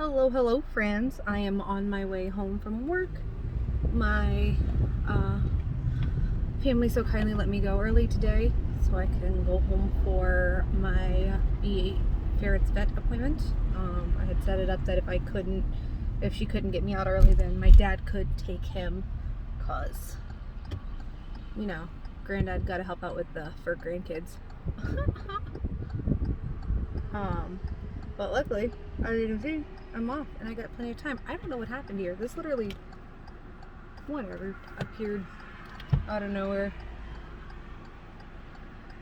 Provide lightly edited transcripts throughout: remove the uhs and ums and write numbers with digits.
Hello, friends. I am on my way home from work. My family so kindly let me go early today so I can go home for my B8 ferret's vet appointment. I had set it up that if she couldn't get me out early, then my dad could take him, cause granddad got to help out with the fur grandkids. But luckily, as you can see, I'm off and I got plenty of time. I don't know what happened here. This literally, whatever, appeared out of nowhere.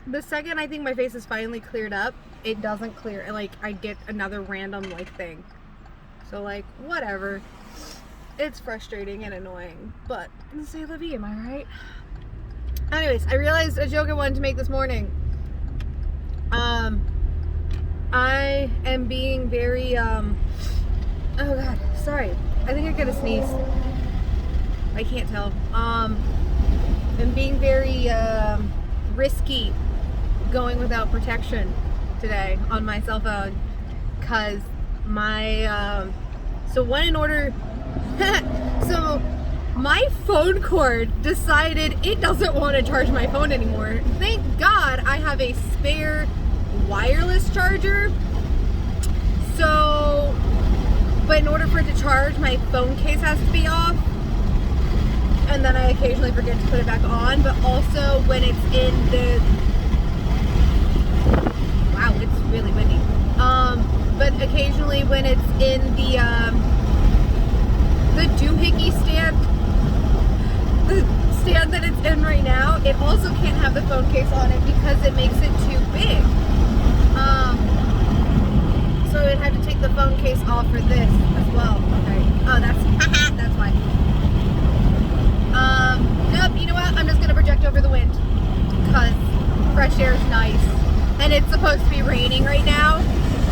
The second I think my face is finally cleared up, it doesn't clear. I get another random thing. So whatever. It's frustrating and annoying, but c'est la vie, am I right? Anyways, I realized a joke I wanted to make this morning. I am being very, oh god, sorry. I think I got a sneeze. I can't tell. I'm being very, risky going without protection today on my cell phone. Cause my, so my phone cord decided it doesn't want to charge my phone anymore. Thank God I have a spare wireless charger. But in order for it to charge, my phone case has to be off. And then I occasionally forget to put it back on. But also when it's in the... Wow, it's really windy. But occasionally when it's in the doohickey stand, the stand that it's in right now, it also can't have the phone case on it because it makes it too big. So it had to take the phone case off for this as well. Okay. Oh, that's why. Nope, you know what? I'm just gonna project over the wind because fresh air is nice. And it's supposed to be raining right now.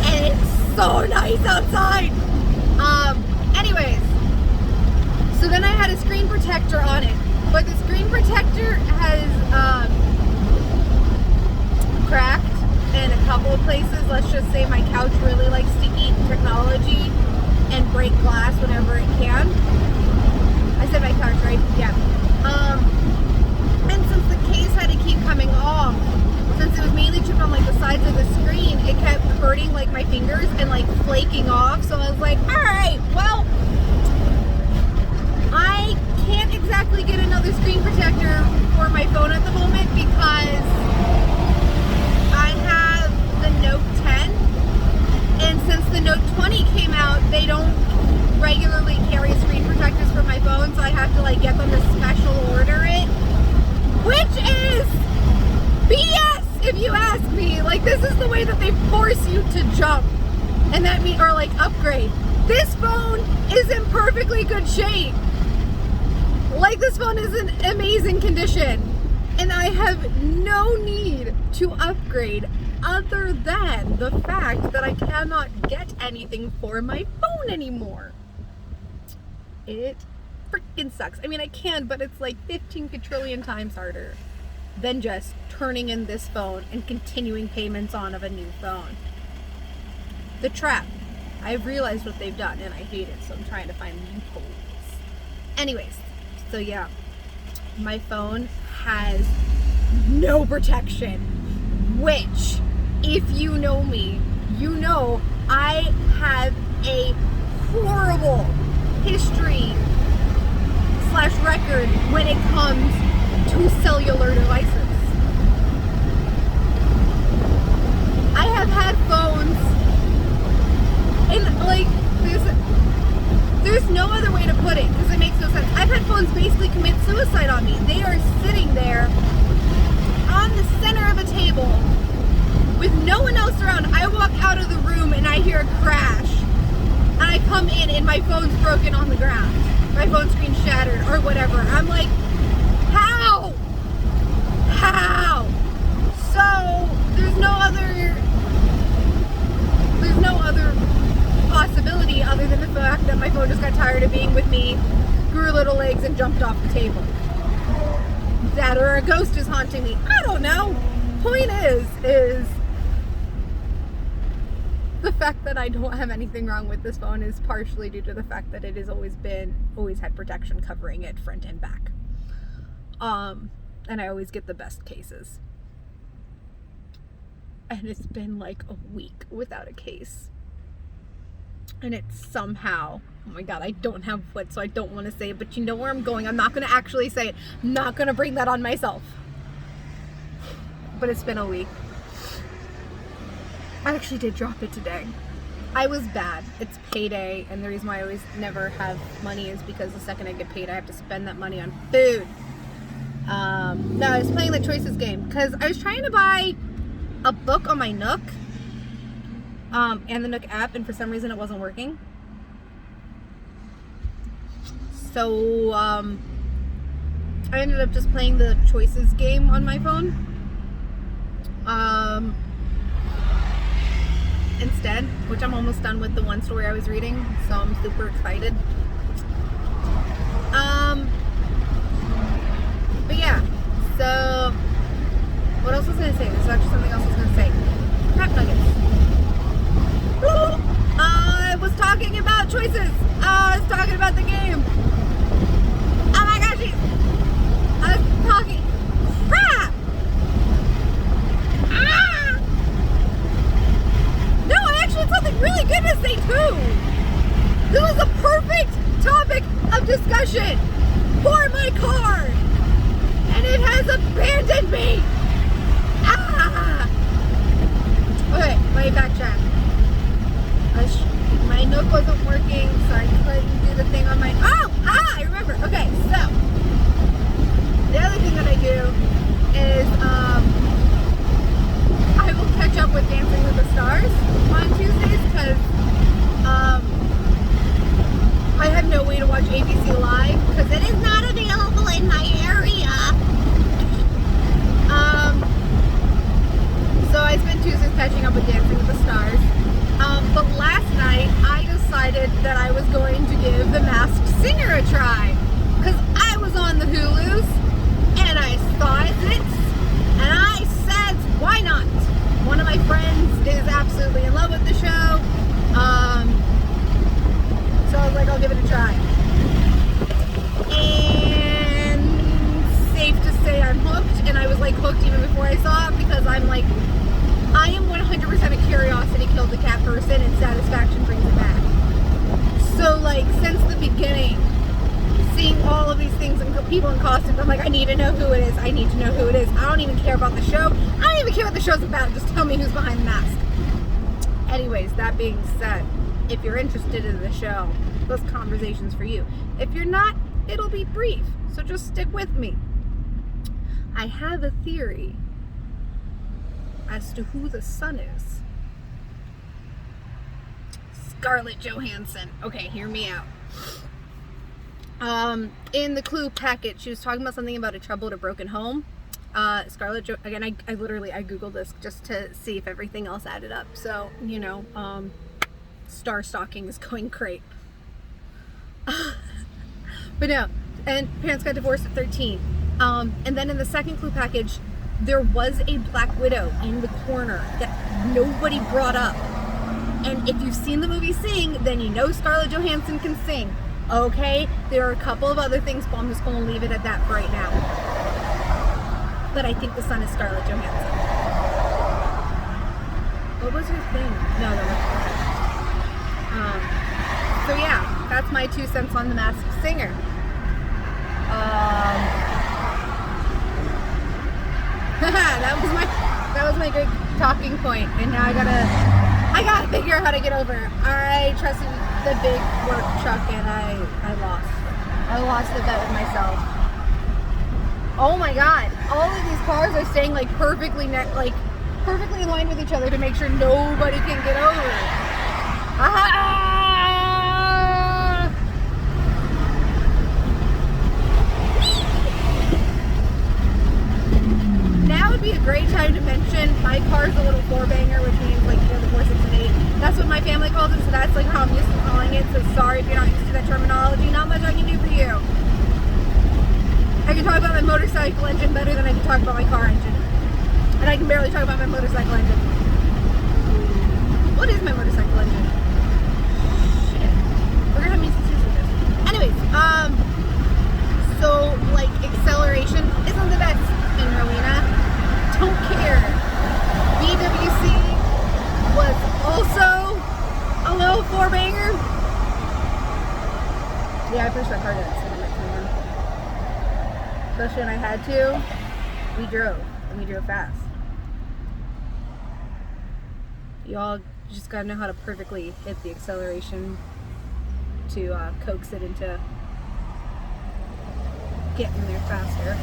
And it's so nice outside. Anyways. So then I had a screen protector on it. But the screen protector has cracked in a couple of places. Let's just say my couch really likes to eat technology and break glass whenever it can. I said my couch, right? Yeah. And since the case had to keep coming off, since it was mainly chipped on the sides of the screen, it kept hurting my fingers and flaking off. So I was like, alright, well, I can't exactly get another screen protector for my phone at the moment because I have the Note 10, and since the Note 20 came out, they don't regularly carry screen protectors for my phone, so I have to get them to special order it, which is BS if you ask me. This is the way that they force you to jump, and that means or upgrade. This phone is in perfectly good shape. This phone is in amazing condition, and I have no need to upgrade other than the fact that I cannot get anything for my phone anymore. It freaking sucks. I mean, I can, but it's 15 quadrillion times harder than just turning in this phone and continuing payments on of a new phone. The trap. I've realized what they've done, and I hate it, so I'm trying to find loopholes. Anyways, so yeah, my phone has no protection, which, if you know me, you know I have a horrible history / record when it comes to cellular devices. I have had phones, and there's no other way to put it because it makes no sense. I've had phones basically commit suicide on me. They are sitting there on the center of a table with no one else around. I walk out of the room and I hear a crash, and I come in and my phone's broken on the ground. My phone screen shattered or whatever. I'm like, how? So there's no other possibility other than the fact that my phone just got tired of being with me, grew little legs, and jumped off the table. That or a ghost is haunting me. I don't know. Point is the fact that I don't have anything wrong with this phone is partially due to the fact that it has always had protection covering it front and back. And I always get the best cases. And it's been like a week without a case. And it's somehow, oh my god, I don't have what, so I don't want to say it, but you know where I'm going. I'm not going to actually say it. I'm not going to bring that on myself. But it's been a week. I actually did drop it today. I was bad. It's payday, and the reason why I always never have money is because the second I get paid, I have to spend that money on food. No, I was playing the Choices game because I was trying to buy a book on my Nook, and the Nook app, and for some reason it wasn't working. So, I ended up just playing the Choices game on my phone. Instead, which I'm almost done with the one story I was reading, so I'm super excited. But yeah, so what else was I gonna say? There's actually something else I was gonna say. Crab nuggets. I was talking about Choices. I was talking about the game. Oh my gosh, I was talking crap. No, I actually had something really good to say too. This was a perfect topic of discussion for my car, and it has abandoned me. Okay, let me backtrack. My Nook wasn't working, so I couldn't do the thing on my. I remember. Okay, so the other thing that I do is I will catch up with Dancing with the Stars on Tuesdays because I have no way to watch ABC Live because it is not available in my area. So I spent Tuesdays catching up with Dancing with the Stars. But last night I decided that I was going to give The Masked Singer a try because I was on the Hulus and I saw it and I said, why not? One of my friends is absolutely in love with the show, so I was like, I'll give it a try. And safe to say I'm hooked, and I was like hooked even before I saw it because I'm like, I am 100% a curiosity killed the cat person and satisfaction brings it back. So like since the beginning, seeing all of these things and people in costumes, I'm like, I need to know who it is. I need to know who it is. I don't even care about the show. I don't even care what the show's about. Just tell me who's behind the mask. Anyways, that being said, if you're interested in the show, this conversation's for you. If you're not, it'll be brief. So just stick with me. I have a theory as to who the son is. Scarlett Johansson. Okay, hear me out. In the clue packet, she was talking about something about a troubled or broken home. Scarlett again, I literally googled this just to see if everything else added up. So, you know, star stalking is going great. But no, and parents got divorced at 13. And then in the second clue package, there was a Black Widow in the corner that nobody brought up. And if you've seen the movie Sing, then you know Scarlett Johansson can sing. Okay, there are a couple of other things, but I'm just going to leave it at that for right now. But I think the son is Scarlett Johansson. What was her thing? No. So yeah, that's my 2 cents on The Masked Singer. that was my good talking point, and now I gotta figure out how to get over it. I trusted the big work truck and I lost the bet with myself. Oh my god, all of these cars are staying like perfectly in line with each other to make sure nobody can get over it. Now would be a great time to mention my car's a little 4-banger, which means like, you know, the 4, 6, and 8. That's what my family calls it, so that's like how I'm used to calling it. So sorry if you're not used to that terminology. Not much I can do for you. I can talk about my motorcycle engine better than I can talk about my car engine. And I can barely talk about my motorcycle engine. What is my motorcycle engine? Shit. We're gonna have me some serious with this. Anyways, so like acceleration isn't the best in Rowena. Don't care. BWC was also a little four-banger. Yeah, I pushed that car down. Especially when I had to. We drove, and we drove fast. Y'all just gotta know how to perfectly hit the acceleration to coax it into getting there faster.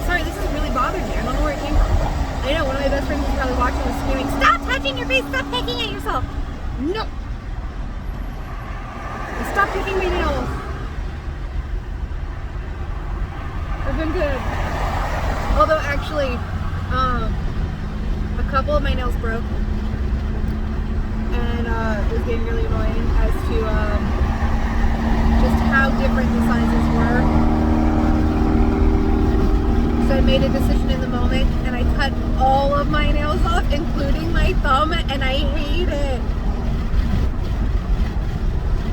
Sorry, this is really bothering me. I don't know where it came from. I know one of my best friends was probably watching and screaming, "Stop touching your face! Stop picking at yourself!" No! Stop picking my nails! I've been good. Although actually, a couple of my nails broke. And it was getting really annoying as to just how different the sizes were. So I made a decision in the moment and I cut all of my nails off, including my thumb, and I hate it.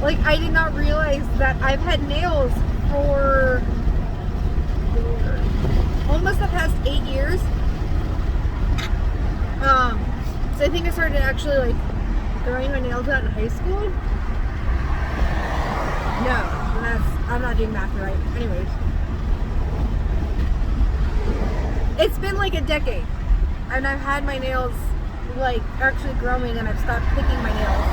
Like, I did not realize that I've had nails for almost the past 8 years. So I think I started actually like growing my nails out in high school. No, I'm not doing math right. Anyways. It's been like a decade. And I've had my nails like actually growing and I've stopped picking my nails.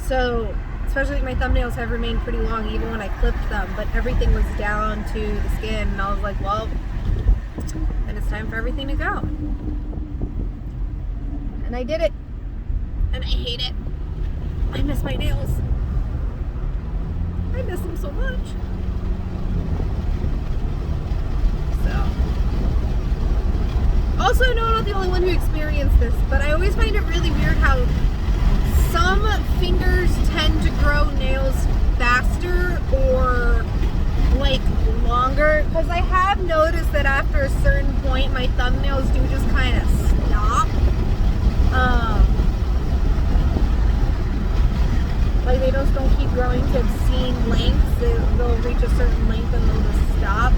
So especially my thumbnails have remained pretty long even when I clipped them, but everything was down to the skin and I was like, well, then it's time for everything to go. And I did it. And I hate it. I miss my nails. I miss them so much. So. Also, no, I'm not the only one who experienced this, but I always find it really weird how some fingers tend to grow nails faster or like longer, because I have noticed that after a certain point my thumbnails do just kind of stop. Like they just don't keep growing to obscene lengths. They'll reach a certain length and they'll just stop.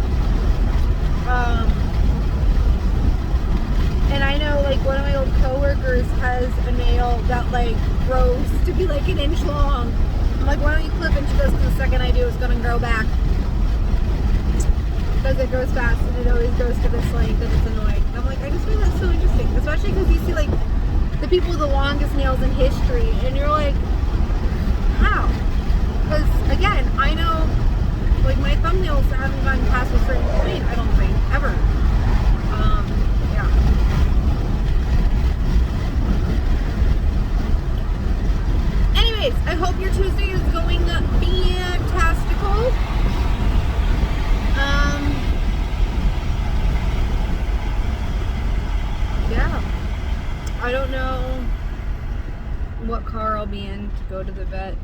And I know like one of my old coworkers has a nail that like grows to be like an inch long. I'm like, why don't you clip? And she goes, because the second I do, it's going to grow back. Because it grows fast and it always grows to this length and it's annoying. And I'm like, I just find that so interesting. Especially because you see like the people with the longest nails in history and you're like, how? Because again, I know like my thumbnails haven't gotten past a certain point, I don't think, ever. Yeah. Anyways, I hope your Tuesday is going fantastical. Yeah. I don't know what car I'll be in to go to the vet.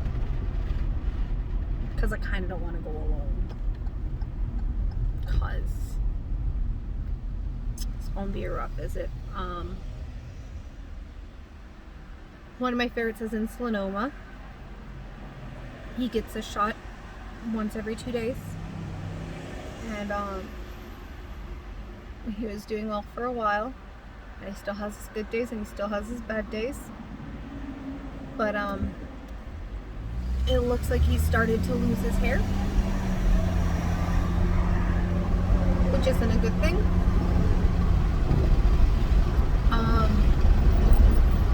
Because I kind of don't want to go alone. Because it's going to be a rough visit. One of my favorites is in Sonoma. He gets a shot once every 2 days. And he was doing well for a while. And he still has his good days and he still has his bad days. But it looks like he started to lose his hair, which isn't a good thing.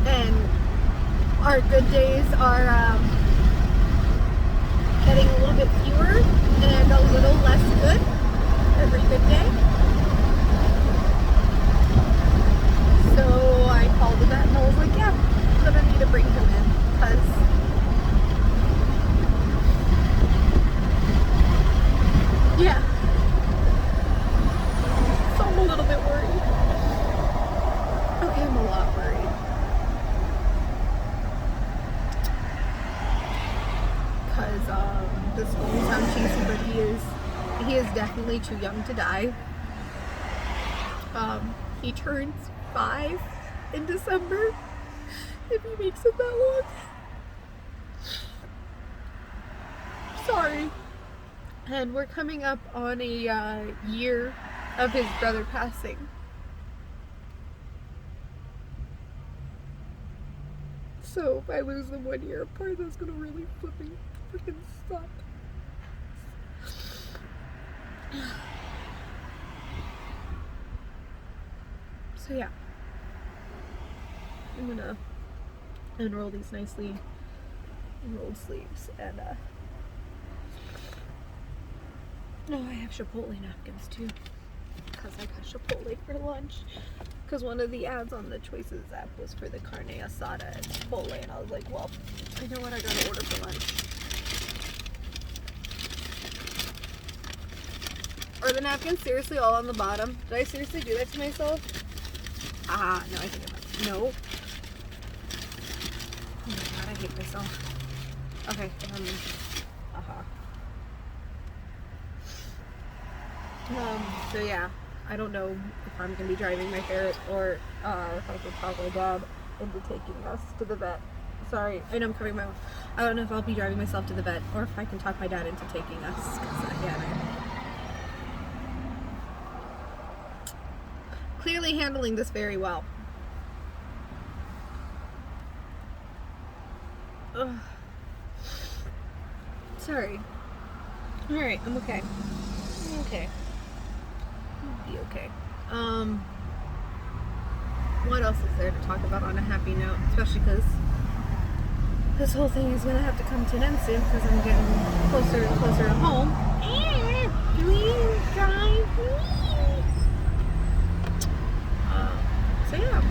And our good days are getting a little bit fewer and a little less good every good day. So I called the vet and I was like, yeah, I'm gonna need to bring him in because yeah. So I'm a little bit worried. Okay, I'm a lot worried. Because this won't sound cheesy, but he is definitely too young to die. He turns 5 in December, if he makes it that long. Sorry. And we're coming up on a year of his brother passing. So if I lose them 1 year apart, that's gonna really freaking suck. So yeah, I'm gonna unroll these nicely rolled sleeves, and oh, I have Chipotle napkins too, because I got Chipotle for lunch. Because one of the ads on the Choices app was for the carne asada at Chipotle, and I was like, well, you know what, I gotta order for lunch. Are the napkins seriously all on the bottom? Did I seriously do that to myself? Ah, no, I think I might. No. Oh my god, I hate myself. Okay, so yeah, I don't know if I'm gonna be driving my ferret or if I could talk my dad into taking us to the vet. Sorry, I know I'm covering my mouth. I don't know if I'll be driving myself to the vet or if I can talk my dad into taking us. Because again, I'm clearly handling this very well. Ugh. Sorry. Alright, I'm okay. I'm okay. I'll be okay. What else is there to talk about on a happy note? Especially because this whole thing is going to have to come to an end soon because I'm getting closer and closer to home. Please drive me. So yeah.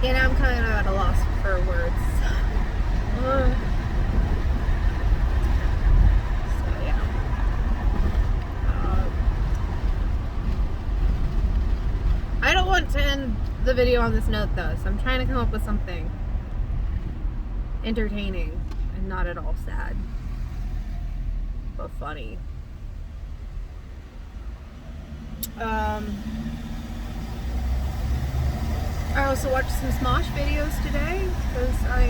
And I'm kind of at a loss for words. So yeah. I don't want to end the video on this note though, so I'm trying to come up with something entertaining and not at all sad, but funny. I also watched some Smosh videos today because I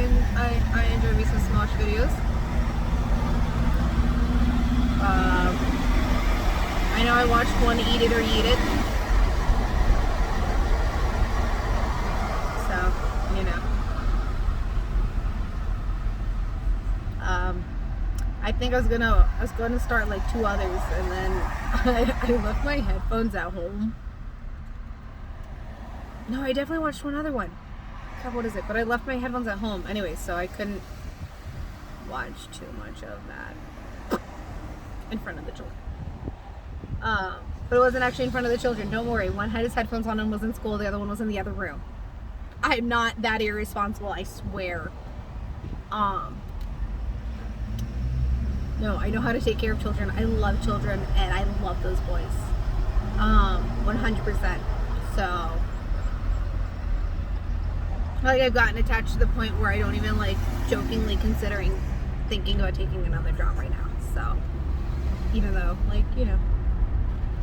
enjoy me some Smosh videos. I know I watched one, Eat It or Eat It. So, you know. I think I was gonna start like 2 others, and then I left my headphones at home. No, I definitely watched one other one. God, what is it? But I left my headphones at home anyway, so I couldn't watch too much of that in front of the children. But it wasn't actually in front of the children. Don't worry. One had his headphones on and was in school. The other one was in the other room. I'm not that irresponsible, I swear. No, I know how to take care of children. I love children, and I love those boys. 100%. So, like, I've gotten attached to the point where I don't even, like, jokingly thinking about taking another job right now. So, even though, like, you know,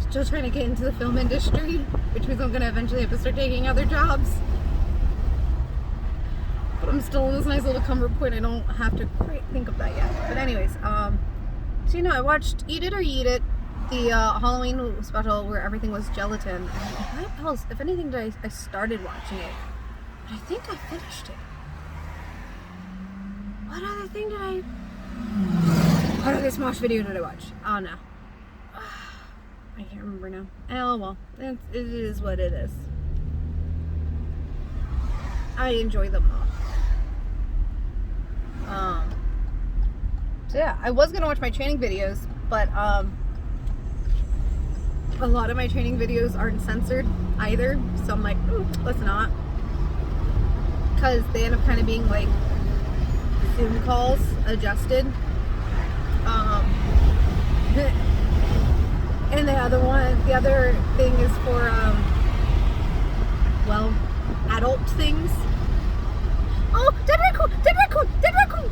still trying to get into the film industry, which means I'm going to eventually have to start taking other jobs. But I'm still in this nice little comfort point. I don't have to quite think of that yet. But anyways, so, you know, I watched Eat It or Eat It, the Halloween special where everything was gelatin. And what else? If anything, I started watching it. But I think I finished it. What other thing did I... What other Smosh video did I watch? Oh, no. I can't remember now. Oh, well. It is what it is. I enjoy them all. So yeah, I was gonna watch my training videos, but a lot of my training videos aren't censored either, so I'm like, let's not, because they end up kind of being like Zoom calls adjusted. And the other thing is for well, adult things. Oh, dead raccoon! Dead raccoon! Dead raccoon!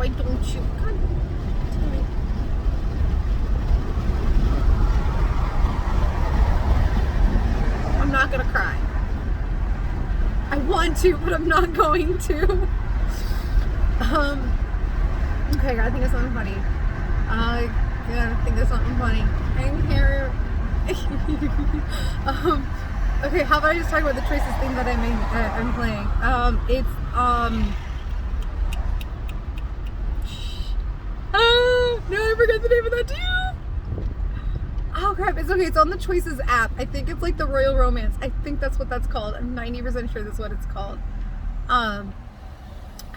Why don't you? God damn it. I'm not gonna cry. I want to, but I'm not going to. Okay, I gotta think of something funny. I gotta think of something funny. I'm here. Okay, how about I just talk about the choicest thing that I'm playing? No, I forgot the name of that too. Oh crap, it's okay, it's on the Choices app. I think it's like the Royal Romance. I think that's what that's called. I'm 90% sure that's what it's called.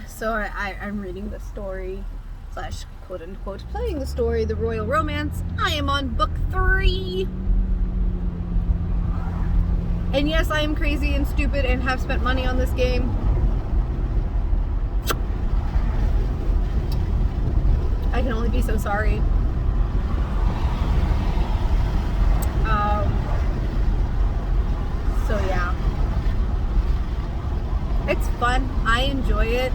So I'm reading the story / quote unquote playing the story, The Royal Romance. I am on book 3. And yes, I am crazy and stupid and have spent money on this game. I can only be so sorry. So yeah. It's fun. I enjoy it.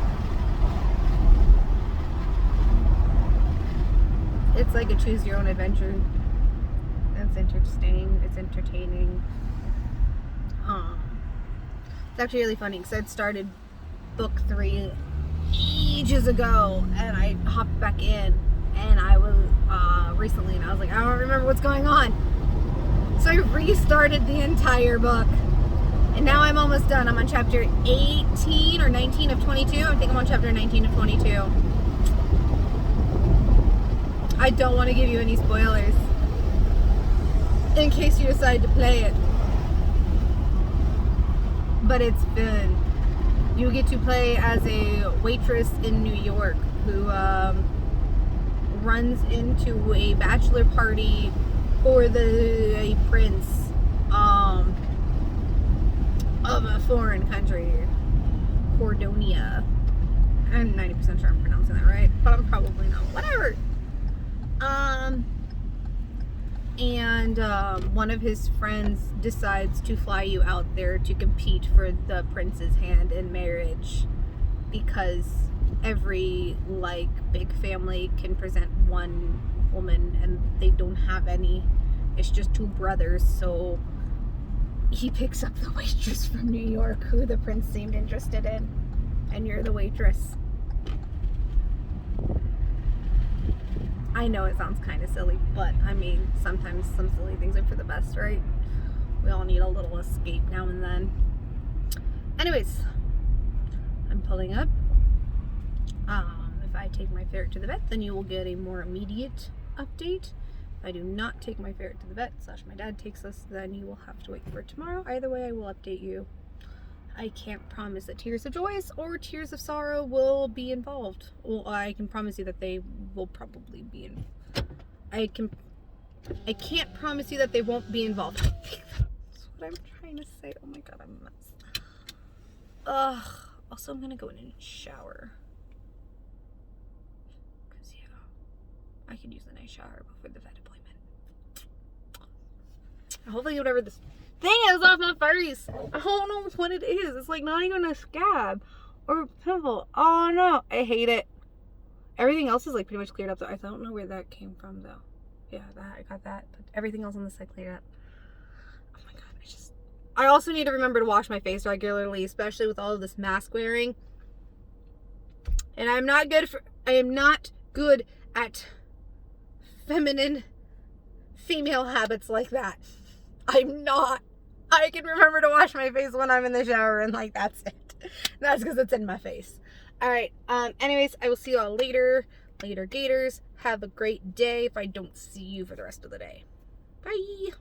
It's like a choose your own adventure. It's interesting. It's entertaining. It's actually really funny because I'd started book 3 ages ago and I hopped back in and I was recently and I was like, I don't remember what's going on. So I restarted the entire book and now I'm almost done. I'm on chapter 18 or 19 of 22. I think I'm on chapter 19 of 22. I don't want to give you any spoilers in case you decide to play it. But it's fun. You get to play as a waitress in New York who runs into a bachelor party for a prince of a foreign country, Cordonia. I'm 90% sure I'm pronouncing that right, but I'm probably not. Whatever. And one of his friends decides to fly you out there to compete for the prince's hand in marriage because every big family can present one woman and they don't have any. It's just 2 brothers, so he picks up the waitress from New York who the prince seemed interested in, and you're the waitress. I know it sounds kind of silly, but I mean, sometimes some silly things are for the best, right? We all need a little escape now and then. Anyways, I'm pulling up. If I take my ferret to the vet, then you will get a more immediate update. If I do not take my ferret to the vet / my dad takes us, then you will have to wait for tomorrow. Either way, I will update you. I can't promise that tears of joy or tears of sorrow will be involved. Well, I can promise you that they will probably be in. I can't promise you that they won't be involved. That's what I'm trying to say. Oh my god, I'm a mess. Also I'm gonna go in and shower. Cause yeah, I could use a nice shower before the vet appointment. Hopefully whatever this thing is off my face. I don't know what it is. It's like not even a scab or a pimple. Oh no, I hate it. Everything else is like pretty much cleared up though. I don't know where that came from though. Yeah, I got that, but everything else on this side cleared up. Oh my god, I also need to remember to wash my face regularly, especially with all of this mask wearing. And I am not good at feminine female habits like that. I'm not. I can remember to wash my face when I'm in the shower and that's it. That's because it's in my face. Alright, anyways, I will see you all later. Later, Gators. Have a great day if I don't see you for the rest of the day. Bye!